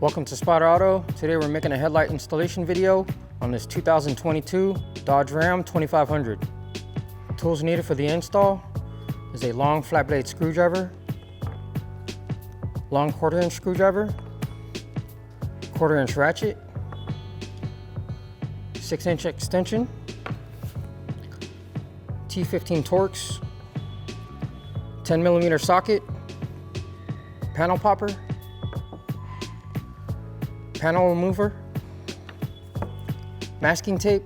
Welcome to Spyder Auto. Today we're making a headlight installation video on this 2022 Dodge Ram 2500. Tools needed for the install is a long flat blade screwdriver, long 1/4 inch screwdriver, 1/4 inch ratchet, 6-inch extension, T15 Torx 10mm socket, panel popper, panel remover, masking tape,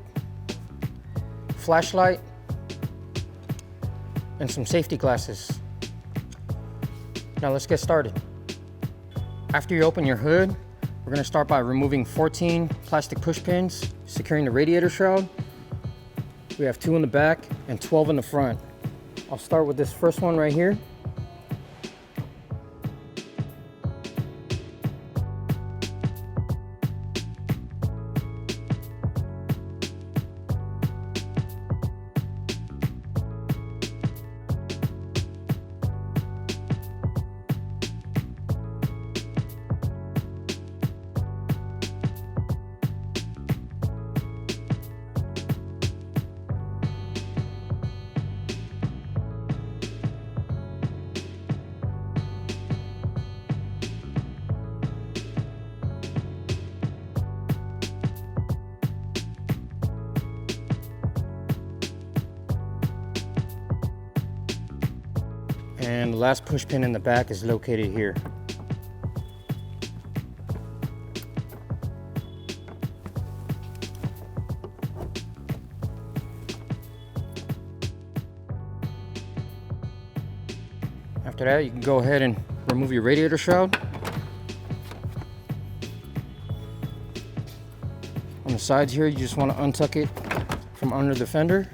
flashlight, and some safety glasses. Now let's get started. After you open your hood, we're going to start by removing 14 plastic push pins, securing the radiator shroud. We have 2 in the back and 12 in the front. I'll start with this first one right here. And the last push pin in the back is located here. After that, you can go ahead and remove your radiator shroud. On the sides here, you just want to untuck it from under the fender.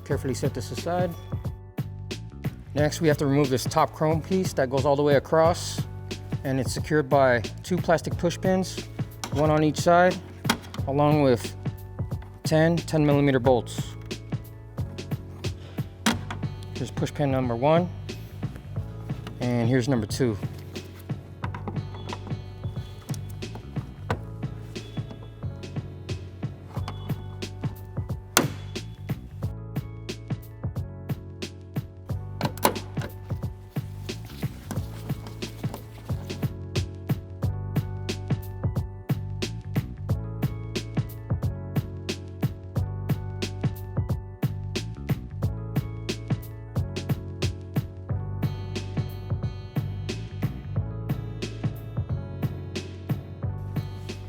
Carefully set this aside. Next, we have to remove this top chrome piece that goes all the way across, and it's secured by 2 plastic push pins, 1 on each side, along with 10mm bolts. Here's push pin number 1, and here's number 2.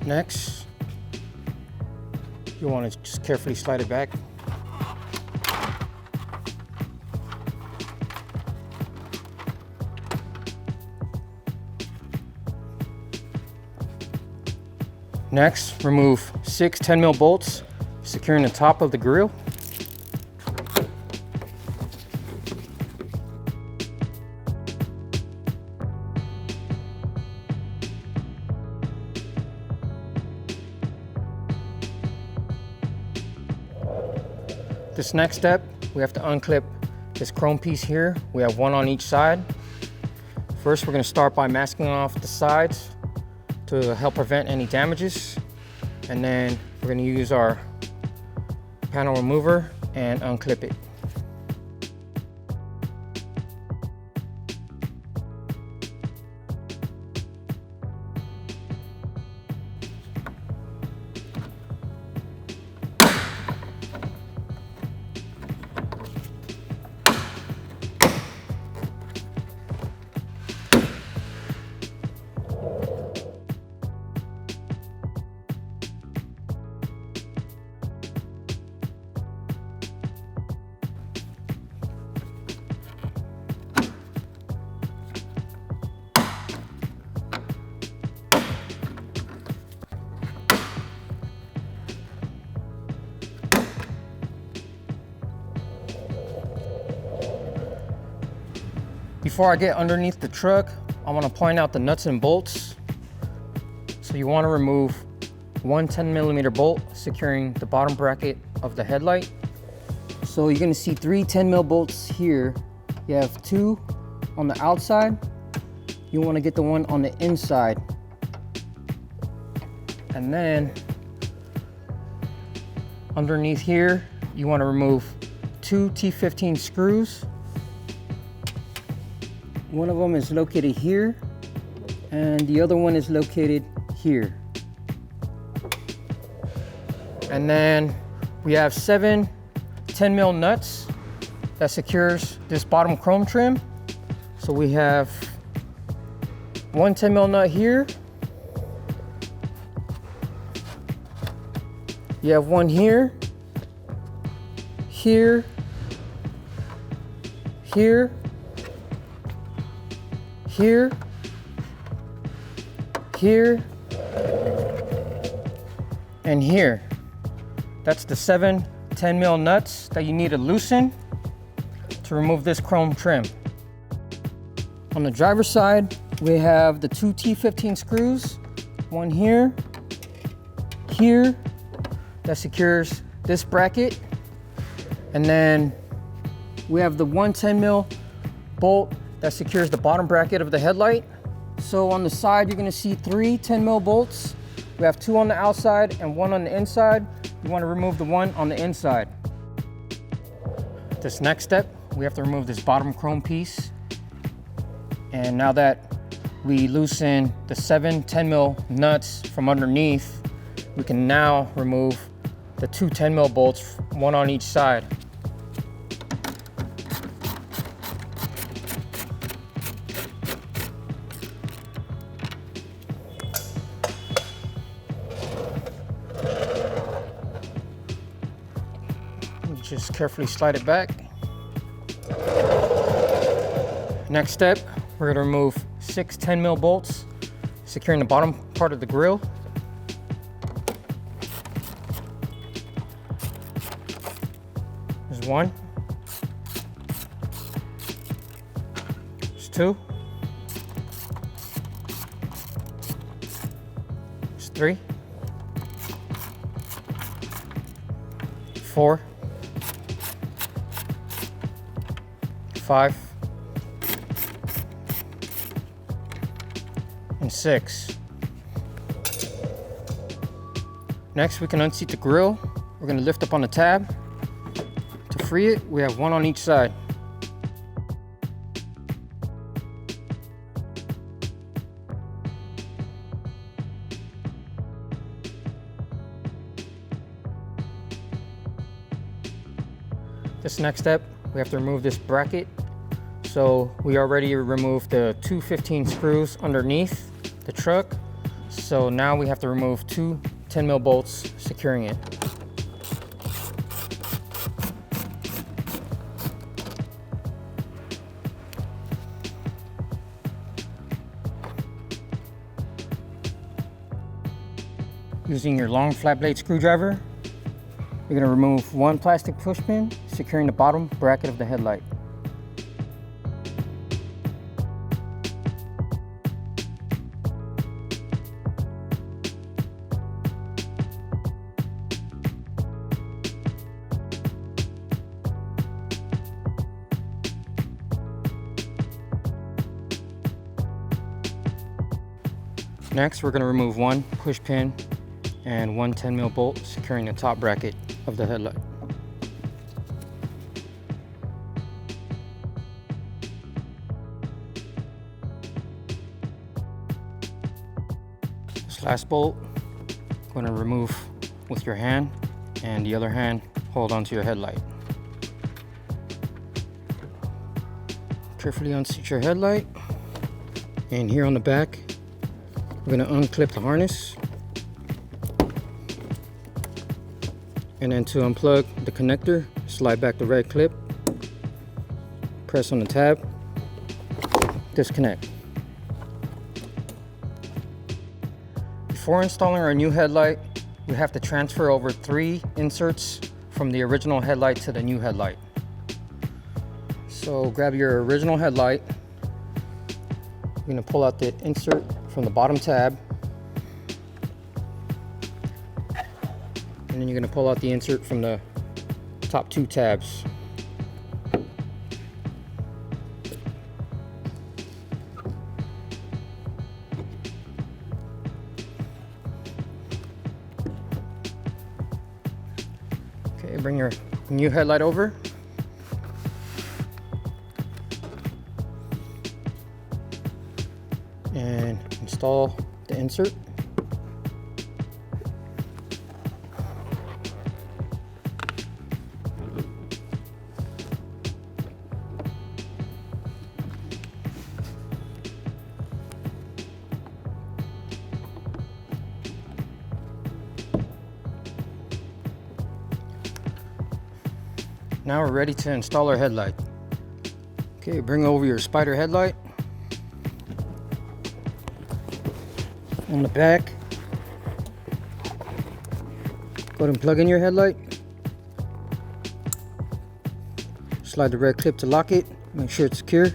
Next, you want to just carefully slide it back. Next, remove 6 10mm bolts, securing the top of the grille. This next step, we have to unclip this chrome piece here. We have 1 on each side. First, we're going to start by masking off the sides to help prevent any damages. And then we're going to use our panel remover and unclip it. Before I get underneath the truck, I want to point out the nuts and bolts. So you want to remove 1 10mm bolt securing the bottom bracket of the headlight. So you're going to see 3 10mm bolts here. You have 2 on the outside you want to get the one on the inside. And then underneath here, you want to remove 2 T15 screws. One of them is located here, and the other one is located here. And then we have 7 10mm nuts that secures this bottom chrome trim. So we have one 10mm nut here. You have one here, here, here, here, here, and here. That's the 7 10mm nuts that you need to loosen to remove this chrome trim. On the driver's side, we have the 2 T15 screws, one here, here, that secures this bracket. And then we have the 1 10mm bolt that secures the bottom bracket of the headlight. So on the side, you're gonna see 3 10mm bolts. We have 2 on the outside and 1 on the inside. You wanna remove the one on the inside. This next step, we have to remove this bottom chrome piece. And now that we loosen the 7 10mm nuts from underneath, we can now remove the 2 10mm bolts, one on each side. Just carefully slide it back. Next step, we're gonna remove 6 10mm bolts, securing the bottom part of the grille. There's 1. There's 2. There's 3. 4. 5. And 6. Next, we can unseat the grille. We're going to lift up on the tab. To free it, we have 1 on each side. This next step, we have to remove this bracket. So we already removed the 2 15 screws underneath the truck. So now we have to remove 2 10mm bolts securing it. Using your long flat blade screwdriver, you're going to remove 1 plastic push pin securing the bottom bracket of the headlight. Next, we're going to remove 1 push pin and 1 10mm bolt securing the top bracket of the headlight. This last bolt, going to remove with your hand, and the other hand hold onto your headlight. Carefully unseat your headlight, and here on the back, we're going to unclip the harness. And then to unplug the connector, slide back the red clip, press on the tab, disconnect. Before installing our new headlight, we have to transfer over 3 inserts from the original headlight to the new headlight. So grab your original headlight. You're going to pull out the insert from the bottom tab, and then you're going to pull out the insert from the top 2 tabs. Okay, bring your new headlight over. And install the insert. Now we're ready to install our headlight. Okay, bring over your Spyder headlight. On the back, go ahead and plug in your headlight. Slide the red clip to lock it. Make sure it's secure.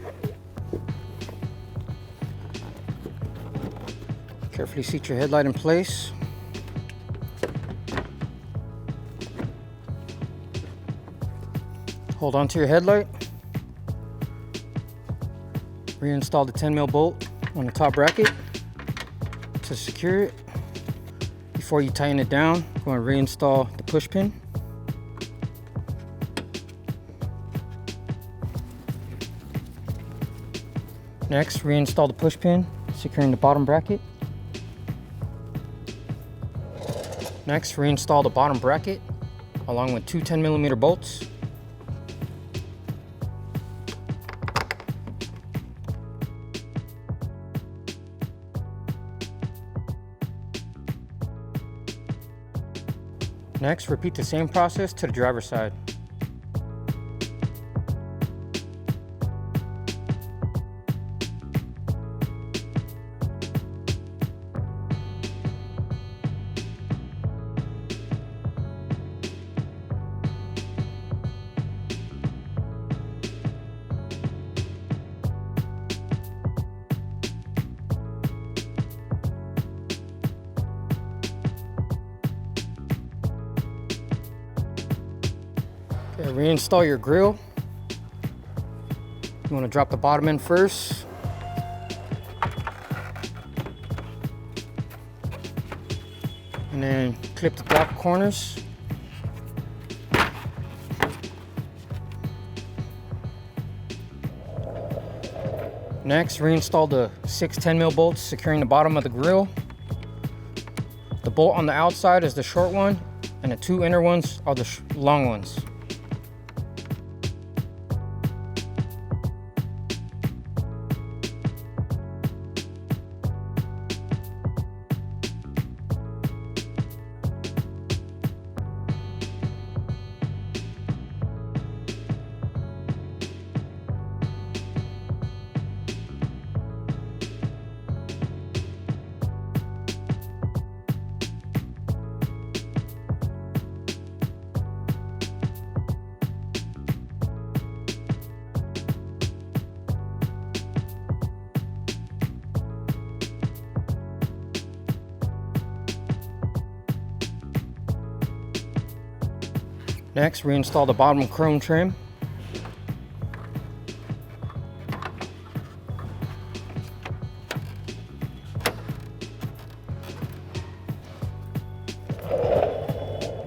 Carefully seat your headlight in place. Hold on to your headlight. Reinstall the 10mm bolt on the top bracket to secure it. Before you tighten it down, go and reinstall the push pin. Next, reinstall the push pin, securing the bottom bracket. Next, reinstall the bottom bracket along with two 10mm bolts. Next, repeat the same process to the driver's side. Okay, reinstall your grille. You want to drop the bottom in first. And then clip the top corners. Next, reinstall the 6 10mm bolts securing the bottom of the grille. The bolt on the outside is the short one, and the two inner ones are the long ones. Next, reinstall the bottom chrome trim.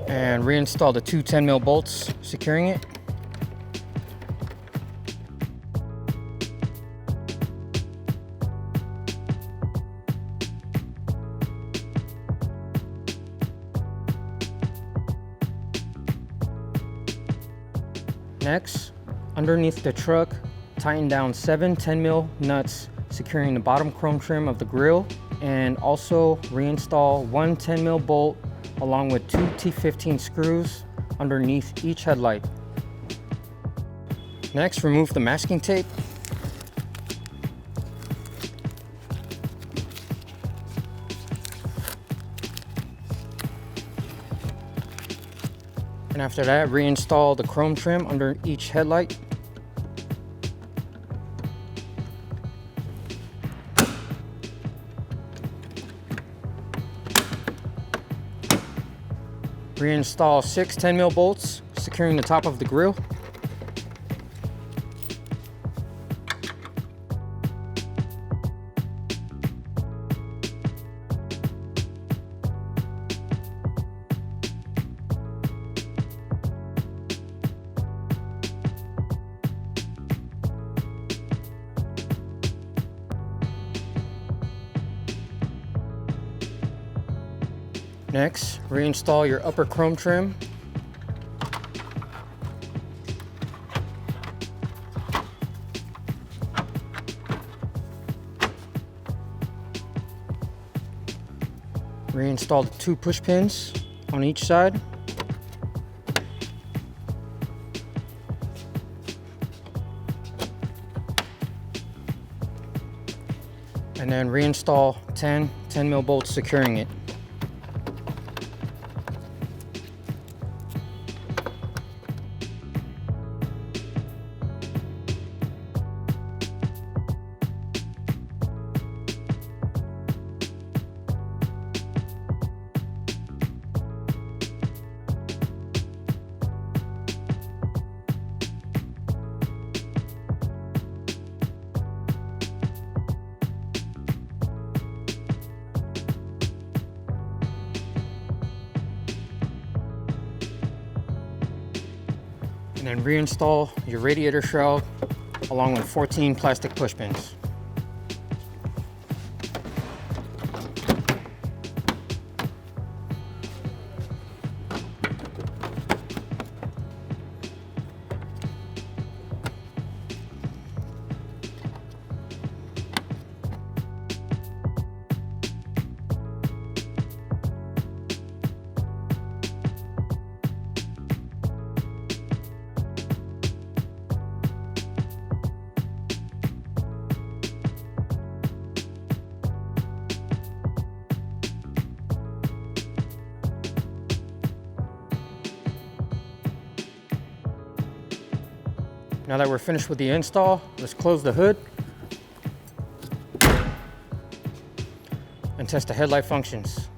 And reinstall the two 10mm bolts securing it. Next, underneath the truck, tighten down 7 10mm nuts securing the bottom chrome trim of the grille, and also reinstall one 10mm bolt along with two T15 screws underneath each headlight. Next, remove the masking tape. And after that, reinstall the chrome trim under each headlight. Reinstall 6 10mm bolts securing the top of the grille. Next, reinstall your upper chrome trim. Reinstall the 2 push pins on each side. And then reinstall 10 10mm bolts securing it. And then reinstall your radiator shroud along with 14 plastic push pins. Now that we're finished with the install, let's close the hood and test the headlight functions.